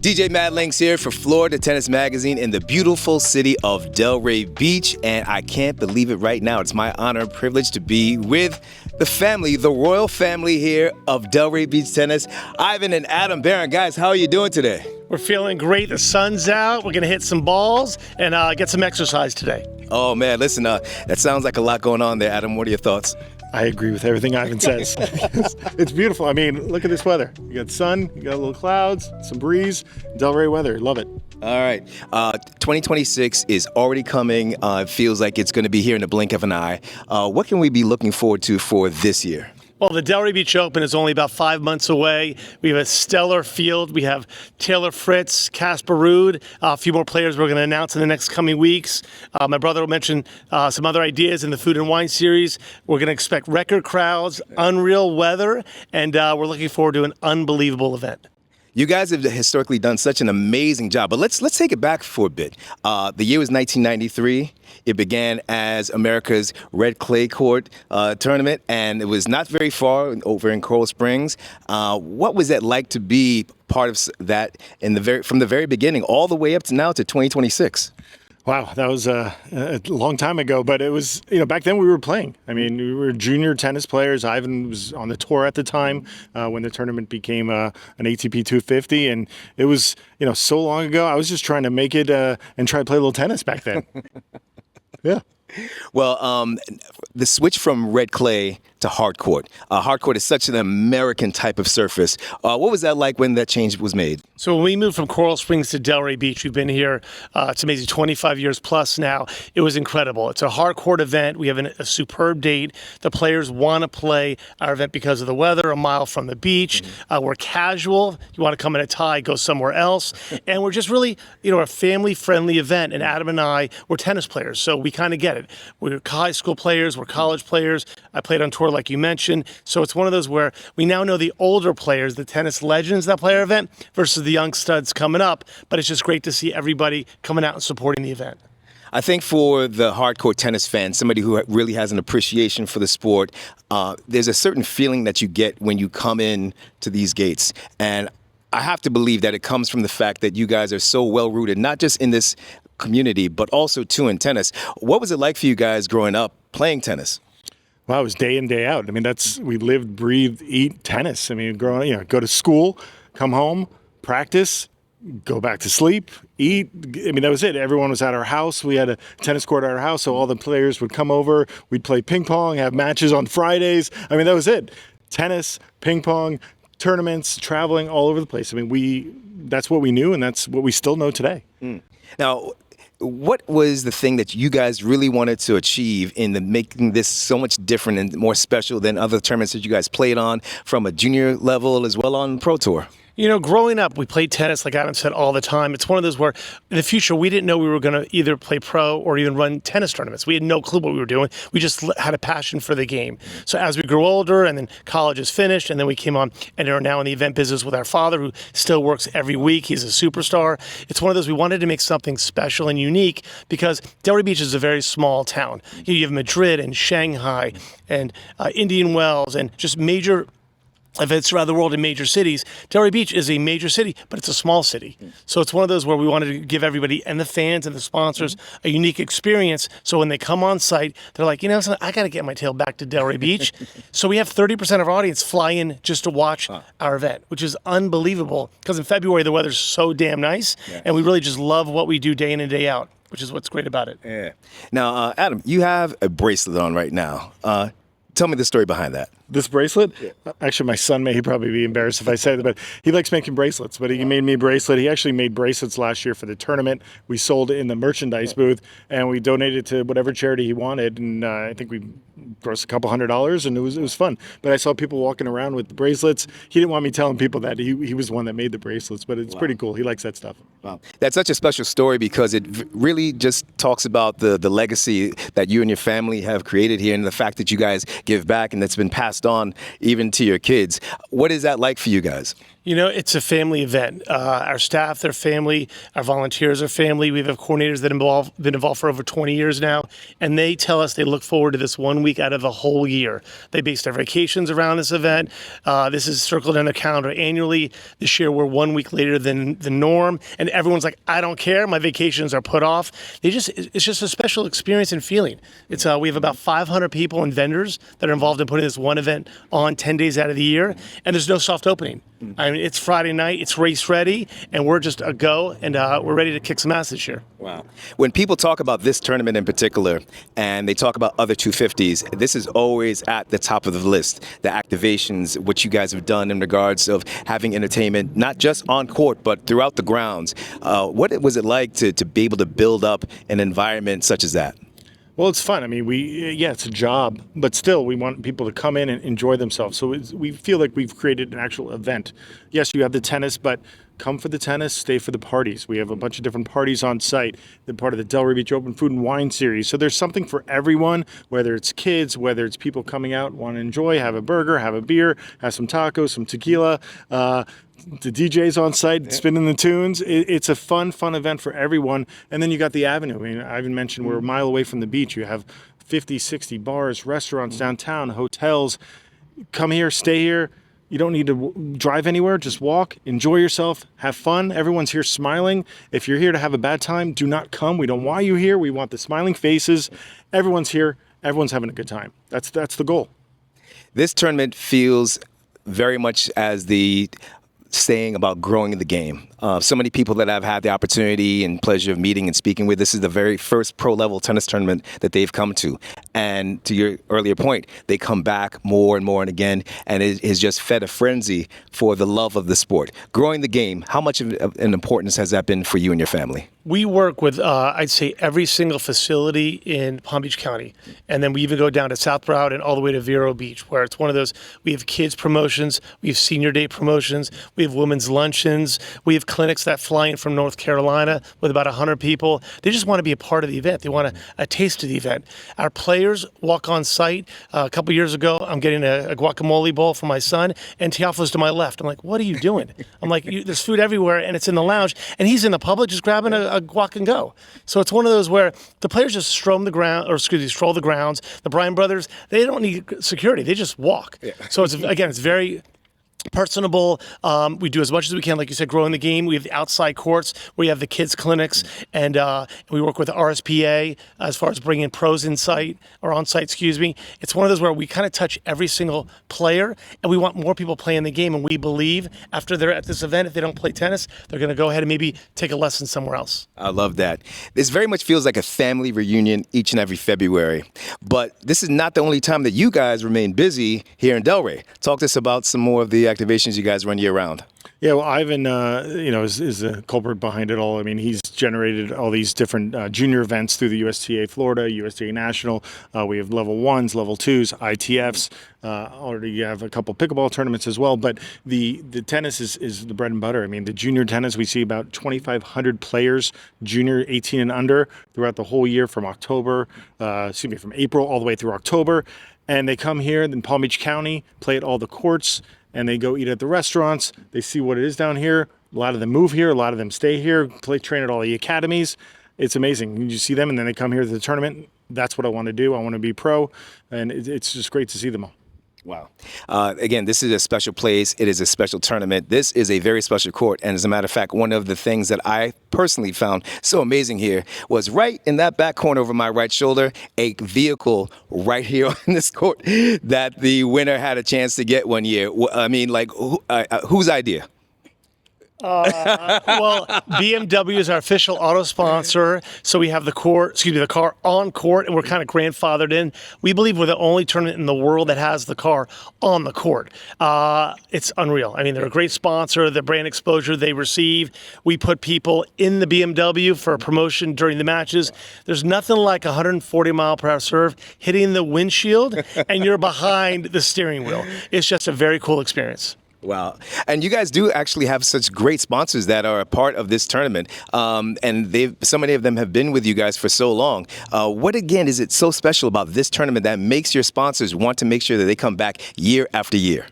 DJ Mad Linx here for Florida Tennis Magazine in the beautiful city of Delray Beach, and I can't believe it right now. It's my honor and privilege to be with the family, the royal family here of Delray Beach Tennis. Ivan and Adam Barron. Guys, how are you doing today? We're feeling great. The sun's out. We're going to hit some balls and get some exercise today. Oh, man, listen, that sounds like a lot going on there. Adam, what are your thoughts? I agree with everything Ivan says. It's beautiful. I mean, look at this weather. You got sun, you got little clouds, some breeze, Delray weather. Love it. All right. 2026 is already coming. It feels like it's going to be here in the blink of an eye. What can we be looking forward to for this year? Well, the Delray Beach Open is only about 5 months away. We have a stellar field. We have Taylor, Fritz, Casper, Ruud, a few more players we're going to announce in the next coming weeks. My brother will mention some other ideas in the Food and Wine series. We're going to expect record crowds, unreal weather, and we're looking forward to an unbelievable event. You guys have historically done such an amazing job, but let's take it back for a bit. The year was 1993. It began as America's Red Clay Court tournament, and it was not very far over in Coral Springs. What was that like to be part of that from the very beginning all the way up to now to 2026? Wow, that was a long time ago, but it was, back then we were playing. I mean, we were junior tennis players. Ivan was on the tour at the time when the tournament became an ATP 250, and it was, so long ago. I was just trying to make it and try to play a little tennis back then. Yeah. Well, the switch from red clay to hard court. Hard court is such an American type of surface. What was that like when that change was made? So when we moved from Coral Springs to Delray Beach, we've been here, it's amazing, 25 years plus now. It was incredible. It's a hard court event. We have a superb date. The players want to play our event because of the weather, a mile from the beach. We're casual. You want to come in a tie, go somewhere else. And we're just really, a family-friendly event. And Adam and I, we're tennis players, so we kind of get it. We're high school players, we're college players. I played on tour like you mentioned. So it's one of those where we now know the older players, the tennis legends that play our event versus the young studs coming up. But it's just great to see everybody coming out and supporting the event. I think for the hardcore tennis fan, somebody who really has an appreciation for the sport, there's a certain feeling that you get when you come in to these gates. And I have to believe that it comes from the fact that you guys are so well rooted, not just in this community, but also too in tennis. What was it like for you guys growing up playing tennis? Well, it was day in, day out. I mean, we lived, breathed, eat tennis. I mean, go to school, come home, practice, go back to sleep, eat. I mean, that was it. Everyone was at our house. We had a tennis court at our house, so all the players would come over. We'd play ping pong, have matches on Fridays. I mean, that was it. Tennis, ping pong, tournaments, traveling all over the place. I mean, that's what we knew, and that's what we still know today. Now, what was the thing that you guys really wanted to achieve in making this so much different and more special than other tournaments that you guys played on from a junior level as well on Pro Tour? Growing up, we played tennis, like Adam said, all the time. It's one of those where in the future, we didn't know we were going to either play pro or even run tennis tournaments. We had no clue what we were doing. We just had a passion for the game. So as we grew older and then college is finished and then we came on and are now in the event business with our father who still works every week. He's a superstar. It's one of those, we wanted to make something special and unique because Delray Beach is a very small town. You have Madrid and Shanghai and Indian Wells and just major events around the world in major cities. Delray Beach is a major city, but it's a small city. So it's one of those where we wanted to give everybody and the fans and the sponsors a unique experience. So when they come on site, they're like, I got to get my tail back to Delray Beach. So we have 30% of our audience fly in just to watch our event, which is unbelievable because in February, the weather's so damn nice. Yeah. And we really just love what we do day in and day out, which is what's great about it. Yeah. Now, Adam, you have a bracelet on right now. Tell me the story behind that. This bracelet? Yeah. Actually, my son he'd probably be embarrassed if I said it, but he likes making bracelets. But he made me a bracelet. He actually made bracelets last year for the tournament. We sold it in the merchandise booth, and we donated to whatever charity he wanted. And I think we grossed a couple $100, and it was fun. But I saw people walking around with the bracelets. He didn't want me telling people that he was the one that made the bracelets, but it's pretty cool. He likes that stuff. Wow. That's such a special story because it really just talks about the legacy that you and your family have created here and the fact that you guys give back and that's been passed on even to your kids. What is that like for you guys? You know, it's a family event. Our staff, they're family. Our volunteers are family. We have coordinators that been involved for over 20 years now, and they tell us they look forward to this 1 week out of the whole year. They base their vacations around this event. This is circled in their calendar annually. This year, we're 1 week later than the norm, and everyone's like, I don't care. My vacations are put off. It's just a special experience and feeling. We have about 500 people and vendors that are involved in putting this one event on 10 days out of the year, and there's no soft opening. I mean, it's Friday night, it's race ready, and we're just a go, and we're ready to kick some ass this year. Wow. When people talk about this tournament in particular, and they talk about other 250s, this is always at the top of the list. The activations, what you guys have done in regards of having entertainment, not just on court, but throughout the grounds. What was it like to be able to build up an environment such as that? Well, it's fun. I mean, it's a job, but still, we want people to come in and enjoy themselves. So we feel like we've created an actual event. Yes, you have the tennis, but come for the tennis, stay for the parties. We have a bunch of different parties on site. They're part of the Delray Beach Open Food and Wine Series. So there's something for everyone, whether it's kids, whether it's people coming out, want to enjoy, have a burger, have a beer, have some tacos, some tequila. The DJ's on site spinning the tunes. It's a fun event for everyone. And then you got the Avenue. I mean, Ivan mentioned we're a mile away from the beach. You have 50, 60 bars, restaurants downtown, hotels. Come here, stay here. You don't need to drive anywhere. Just walk, enjoy yourself, have fun. Everyone's here smiling. If you're here to have a bad time, do not come. We don't want you here. We want the smiling faces. Everyone's here. Everyone's having a good time. That's the goal. This tournament feels very much as the saying about growing the game. So many people that I've had the opportunity and pleasure of meeting and speaking with, this is the very first pro-level tennis tournament that they've come to. And to your earlier point, they come back more and more and again, and it has just fed a frenzy for the love of the sport. Growing the game, how much of an importance has that been for you and your family? We work with, I'd say, every single facility in Palm Beach County. And then we even go down to South Broward and all the way to Vero Beach, where it's one of those, we have kids promotions, we have senior day promotions, we have women's luncheons, we have clinics that fly in from North Carolina with about 100 people. They just want to be a part of the event. They want a taste of the event. Our players walk on site. A couple years ago, I'm getting a guacamole bowl for my son, and Teofilo's to my left. I'm like, what are you doing? I'm like, there's food everywhere, and it's in the lounge, and he's in the public just grabbing a guac and go. So it's one of those where the players just stroll the grounds. The Bryan brothers, they don't need security. They just walk. Yeah. So it's very personable. We do as much as we can, like you said, growing the game. We have the outside courts where you have the kids clinics, and we work with the RSPA as far as bringing pros on site. It's one of those where we kind of touch every single player, and we want more people playing the game. And we believe after they're at this event, if they don't play tennis, they're going to go ahead and maybe take a lesson somewhere else. I love that. This very much feels like a family reunion each and every February. But this is not the only time that you guys remain busy here in Delray. Talk to us about some more of the activations you guys run year-round. Yeah, well, Ivan, is the culprit behind it all. I mean, he's generated all these different junior events through the USTA Florida, USTA National. We have level 1s, level 2s, ITFs. Already have a couple pickleball tournaments as well. But the tennis is the bread and butter. I mean, the junior tennis, we see about 2,500 players, junior 18 and under, throughout the whole year from April all the way through October. And they come here in Palm Beach County, play at all the courts, and they go eat at the restaurants. They see what it is down here. A lot of them move here. A lot of them stay here, train at all the academies. It's amazing. You see them, and then they come here to the tournament. That's what I want to do. I want to be pro, and it's just great to see them all. Wow. Again, this is a special place. It is a special tournament. This is a very special court. And as a matter of fact, one of the things that I personally found so amazing here was right in that back corner over my right shoulder, a vehicle right here on this court that the winner had a chance to get one year. I mean, like, whose idea? Well, BMW is our official auto sponsor, so we have the car on court, and we're kind of grandfathered in. We believe we're the only tournament in the world that has the car on the court. It's unreal. I mean, they're a great sponsor. The brand exposure they receive. We put people in the BMW for promotion during the matches. There's nothing like 140 mile per hour serve hitting the windshield, and you're behind the steering wheel. It's just a very cool experience. Wow. And you guys do actually have such great sponsors that are a part of this tournament. And so many of them have been with you guys for so long. What, again, is it so special about this tournament that makes your sponsors want to make sure that they come back year after year?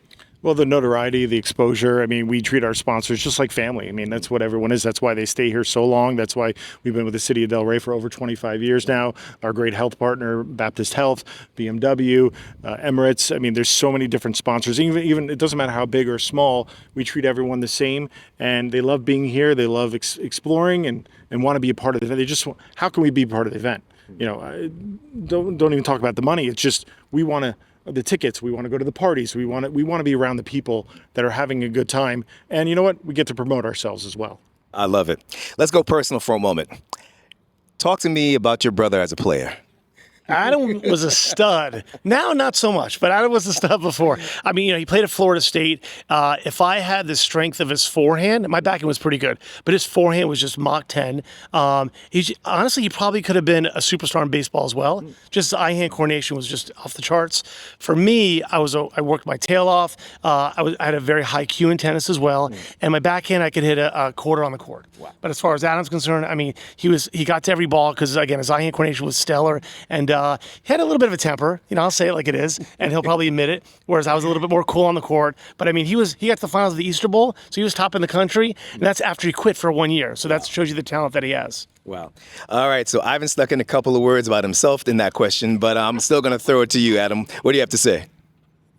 Well, the notoriety, the exposure. I mean, we treat our sponsors just like family. I mean, that's what everyone is. That's why they stay here so long. That's why we've been with the city of Delray for over 25 years now. Our great health partner, Baptist Health, BMW, Emirates. I mean, there's so many different sponsors. Even it doesn't matter how big or small, we treat everyone the same. And they love being here. They love exploring and want to be a part of the event. They just want, how can we be part of the event? You know, don't even talk about the money. It's just we want to. The tickets, we want to go to the parties, we want to be around the people that are having a good time, and you know what, we get to promote ourselves as well. I love it. Let's go personal for a moment. Talk to me about your brother as a player. Adam was a stud. Now, not so much, but Adam was a stud before. I mean, you know, he played at Florida State. If I had the strength of his forehand, my backhand was pretty good, but his forehand was just Mach 10. Honestly, he probably could have been a superstar in baseball as well. Just his eye-hand coordination was just off the charts. For me, I worked my tail off. I had a very high Q in tennis as well, and my backhand, I could hit a quarter on the court. Wow. But as far as Adam's concerned, I mean, he got to every ball because, again, his eye-hand coordination was stellar, and he had a little bit of a temper, you know, I'll say it like it is, and he'll probably admit it, whereas I was a little bit more cool on the court. But I mean, he got to the finals of the Easter Bowl, so he was top in the country, and that's after he quit for 1 year. So that shows you the talent that he has. Wow. All right, so Ivan stuck in a couple of words about himself in that question, but I'm still going to throw it to you, Adam. What do you have to say?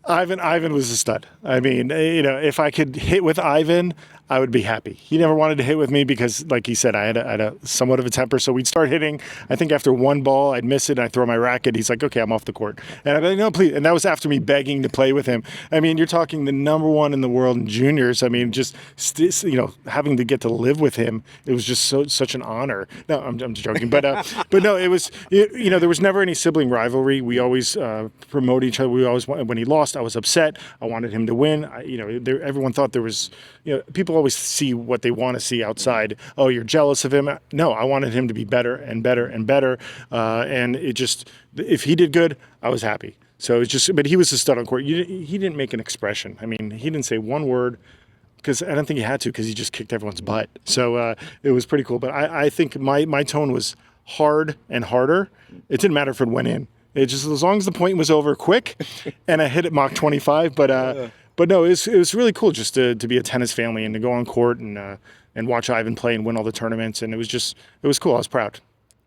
Ivan was a stud. I mean, you know, if I could hit with Ivan, I would be happy. He never wanted to hit with me because, like he said, I had a somewhat of a temper. So we'd start hitting. I think after one ball, I'd miss it, and I'd throw my racket. He's like, okay, I'm off the court. And I'd be like, no, please. And that was after me begging to play with him. I mean, you're talking the number 1 in the world in juniors. I mean, just, you know, having to get to live with him, it was just such an honor. No, I'm joking. But no, it was, you know, there was never any sibling rivalry. We always promote each other. We always, when he lost, I was upset. I wanted him to win. Everyone thought there was, you know, people always see what they want to see outside. Oh, you're jealous of him. No, I wanted him to be better and better and better. And it just, if he did good, I was happy. So it's just, but he was a stud on court. He didn't make an expression. I mean, he didn't say one word because I don't think he had to because he just kicked everyone's butt. So it was pretty cool. But I think my tone was hard and harder. It didn't matter if it went in. It just, as long as the point was over quick and I hit it Mach 25, But no, it was really cool just to be a tennis family and to go on court and watch Ivan play and win all the tournaments. And it was cool. I was proud.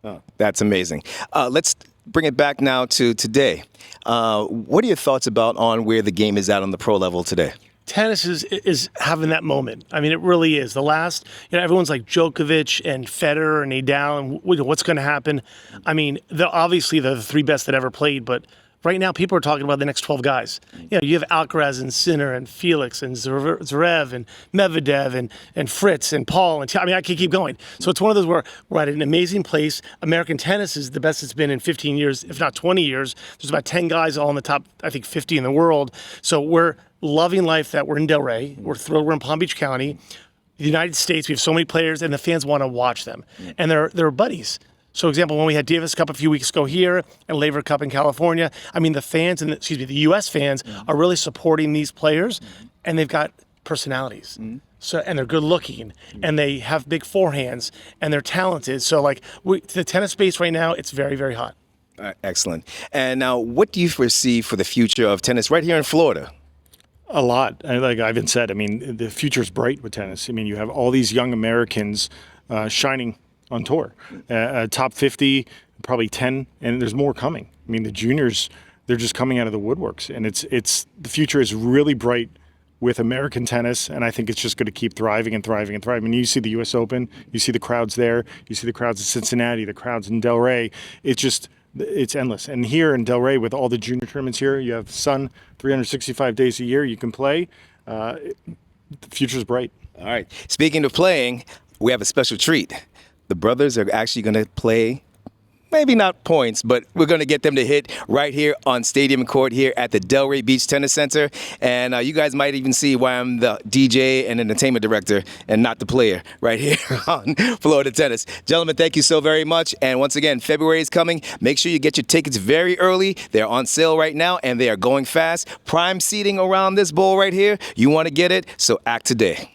Oh, that's amazing. Let's bring it back now to today. What are your thoughts about on where the game is at on the pro level today? Tennis is having that moment. I mean, it really is. The last, you know, everyone's like Djokovic and Federer and Nadal and what's going to happen. I mean, obviously they're the 3 best that ever played, but right now, people are talking about the next 12 guys. You know, you have Alcaraz and Sinner and Felix and Zverev and Medvedev and Fritz and Paul. I mean, I can keep going. So it's one of those where we're at an amazing place. American tennis is the best it's been in 15 years, if not 20 years. There's about 10 guys all in the top, I think, 50 in the world. So we're loving life that we're in Delray. We're thrilled we're in Palm Beach County. The United States, we have so many players, and the fans want to watch them. And they're buddies. So, example, when we had Davis Cup a few weeks ago here and Laver Cup in California, I mean, the fans and the U.S. fans are really supporting these players, and they've got personalities. So, and they're good looking, and they have big forehands, and they're talented. So, like the tennis space right now, it's very, very hot. Excellent. And now, what do you foresee for the future of tennis right here in Florida? A lot. Like Ivan said, I mean, the future's bright with tennis. I mean, you have all these young Americans shining on tour, top 50, probably 10, and there's more coming. I mean, the juniors, they're just coming out of the woodworks, and it's the future is really bright with American tennis, and I think it's just going to keep thriving and thriving and thriving. I mean, you see the U.S. Open, you see the crowds there, you see the crowds in Cincinnati, the crowds in Delray. It's endless. And here in Delray, with all the junior tournaments here, you have sun 365 days a year. You can play. The future's bright. All right. Speaking of playing, we have a special treat. The brothers are actually going to play, maybe not points, but we're going to get them to hit right here on Stadium Court here at the Delray Beach Tennis Center. And you guys might even see why I'm the DJ and entertainment director and not the player right here on Florida Tennis. Gentlemen, thank you so very much. And once again, February is coming. Make sure you get your tickets very early. They're on sale right now, and they are going fast. Prime seating around this bowl right here. You want to get it, so act today.